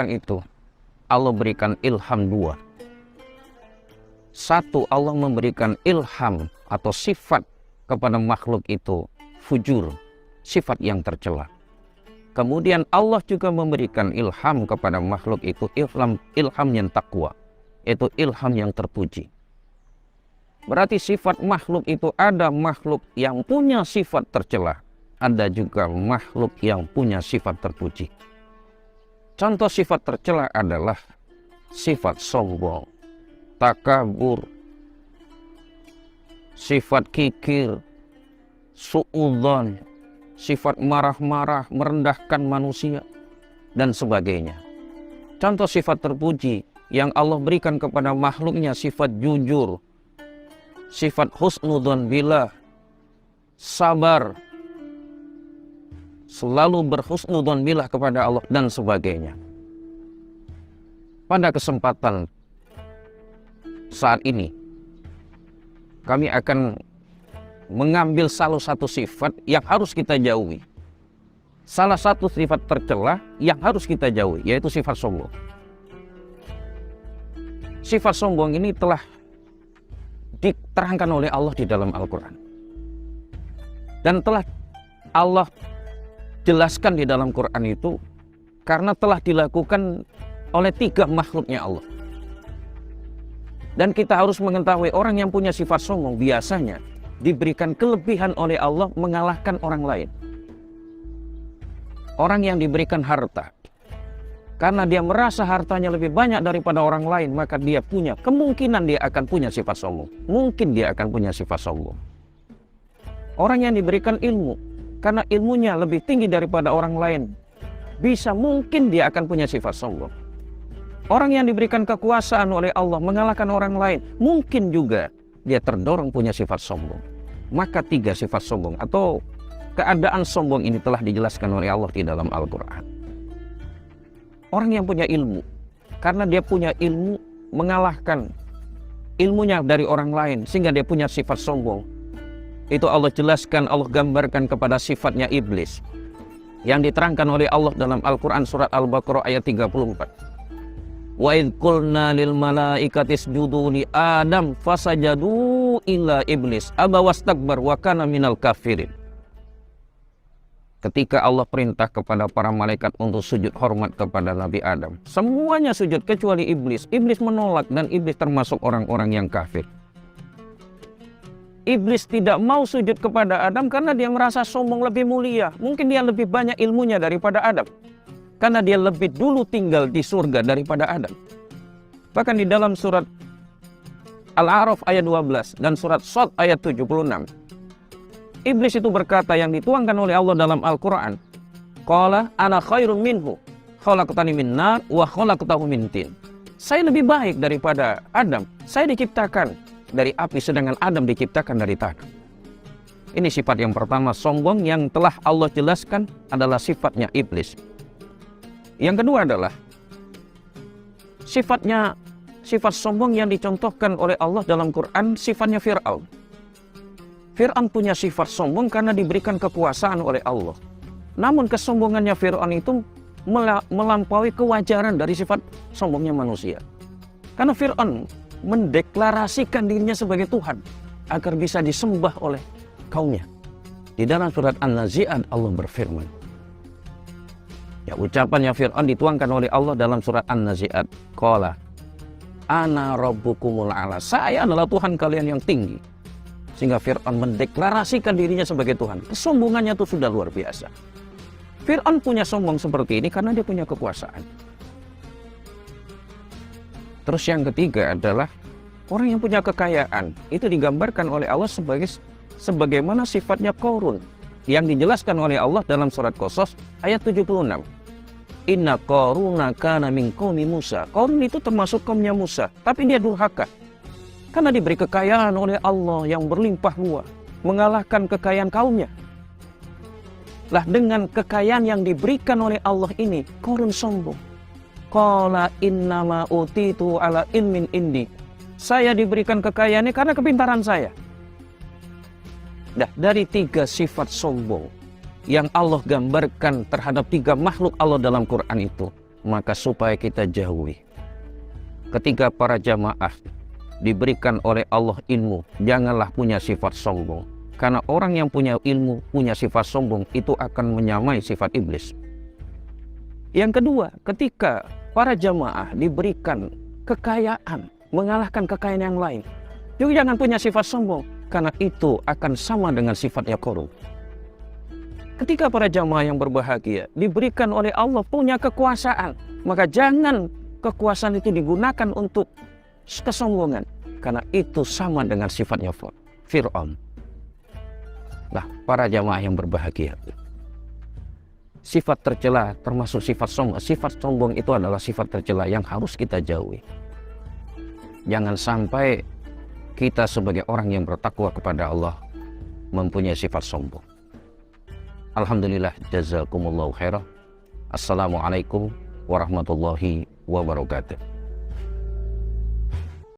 itu Allah berikan ilham dua. Satu, Allah memberikan ilham atau sifat kepada makhluk itu fujur, sifat yang tercela. Kemudian Allah juga memberikan ilham kepada makhluk itu ilham yang takwa, yaitu ilham yang terpuji. Berarti sifat makhluk itu ada makhluk yang punya sifat tercela, ada juga makhluk yang punya sifat terpuji. Contoh sifat tercela adalah sifat sombong, takabur, sifat kikir, suudzon, sifat marah-marah, merendahkan manusia, dan sebagainya. Contoh sifat terpuji yang Allah berikan kepada makhluknya sifat jujur, sifat husnudzon billah, sabar, selalu berhusnudzon billah kepada Allah, dan sebagainya. Pada kesempatan saat ini, kami akan mengambil salah satu sifat yang harus kita jauhi. Salah satu sifat tercela yang harus kita jauhi, yaitu sifat sombong. Sifat sombong ini telah diterangkan oleh Allah di dalam Al-Quran. Dan telah Allah jelaskan di dalam Quran itu karena telah dilakukan oleh 3 makhluknya Allah. Dan kita harus mengetahui orang yang punya sifat sombong biasanya diberikan kelebihan oleh Allah mengalahkan orang lain. Orang yang diberikan harta, karena dia merasa hartanya lebih banyak daripada orang lain, maka dia punya kemungkinan dia akan punya sifat sombong. Mungkin dia akan punya sifat sombong. Orang yang diberikan ilmu, karena ilmunya lebih tinggi daripada orang lain, bisa mungkin dia akan punya sifat sombong. Orang yang diberikan kekuasaan oleh Allah mengalahkan orang lain, mungkin juga dia terdorong punya sifat sombong. Maka 3 sifat sombong atau keadaan sombong ini telah dijelaskan oleh Allah di dalam Al-Quran. Orang yang punya ilmu, karena dia punya ilmu mengalahkan ilmunya dari orang lain, sehingga dia punya sifat sombong. Itu Allah jelaskan, Allah gambarkan kepada sifatnya iblis yang diterangkan oleh Allah dalam Al-Quran surat Al-Baqarah ayat 34. Wa idh qulna lil malaikati isjudu li Adam fasajadu illa iblis aba wastakbar wa kana minal kafirin. Ketika Allah perintah kepada para malaikat untuk sujud hormat kepada Nabi Adam, semuanya sujud kecuali iblis. Iblis menolak dan iblis termasuk orang-orang yang kafir. Iblis tidak mau sujud kepada Adam karena dia merasa sombong lebih mulia. Mungkin dia lebih banyak ilmunya daripada Adam, karena dia lebih dulu tinggal di surga daripada Adam. Bahkan di dalam surat Al-A'raf ayat 12 dan surat Shad ayat 76, iblis itu berkata yang dituangkan oleh Allah dalam Al-Quran, qala ana khairum minhu khalaqtani min nar wa khalaqtahu min tin. Saya lebih baik daripada Adam. Saya diciptakan dari api sedangkan Adam diciptakan dari tanah. Ini sifat yang pertama, sombong, yang telah Allah jelaskan adalah sifatnya iblis. Yang kedua adalah sifat sombong yang dicontohkan oleh Allah dalam Quran, sifatnya Fir'aun. Fir'aun punya sifat sombong karena diberikan kekuasaan oleh Allah. Namun kesombongannya Fir'aun itu melampaui kewajaran dari sifat sombongnya manusia. Karena Fir'aun mendeklarasikan dirinya sebagai Tuhan agar bisa disembah oleh kaumnya. Di dalam surat An-Nazi'at Allah berfirman, ya, ucapannya Fir'aun dituangkan oleh Allah dalam surat An-Nazi'at. Qala ana rabbukumul a'la. Saya adalah Tuhan kalian yang tinggi. Sehingga Fir'aun mendeklarasikan dirinya sebagai Tuhan. Kesombongannya itu sudah luar biasa. Fir'aun punya sombong seperti ini karena dia punya kekuasaan. Terus yang ketiga adalah orang yang punya kekayaan. Itu digambarkan oleh Allah sebagaimana sifatnya Qarun, yang dijelaskan oleh Allah dalam surat Qasas ayat 76. Inna Qaruna kana min qaumi Musa. Qarun itu termasuk kaumnya Musa, tapi dia durhaka. Karena diberi kekayaan oleh Allah yang berlimpah ruah, mengalahkan kekayaan kaumnya. Lah, dengan kekayaan yang diberikan oleh Allah ini, Qarun sombong. Qala innama utitu ala ilmin indi. Saya diberikan kekayaannya karena kepintaran saya. Nah, dari 3 sifat sombong yang Allah gambarkan terhadap 3 makhluk Allah dalam Quran itu, maka supaya kita jauhi. Ketika para jamaah diberikan oleh Allah ilmu, janganlah punya sifat sombong. Karena orang yang punya ilmu, punya sifat sombong, itu akan menyamai sifat iblis. Yang kedua, ketika para jamaah diberikan kekayaan, mengalahkan kekayaan yang lain, juga jangan punya sifat sombong, karena itu akan sama dengan sifatnya korup. Ketika para jamaah yang berbahagia diberikan oleh Allah punya kekuasaan, maka jangan kekuasaan itu digunakan untuk kesombongan, karena itu sama dengan sifatnya Fir'aun. Nah, para jamaah yang berbahagia, sifat tercela termasuk sifat sombong. Sifat sombong itu adalah sifat tercela yang harus kita jauhi. Jangan sampai kita sebagai orang yang bertakwa kepada Allah mempunyai sifat sombong. Alhamdulillah, jazakumullahu khairan. Assalamualaikum warahmatullahi wabarakatuh.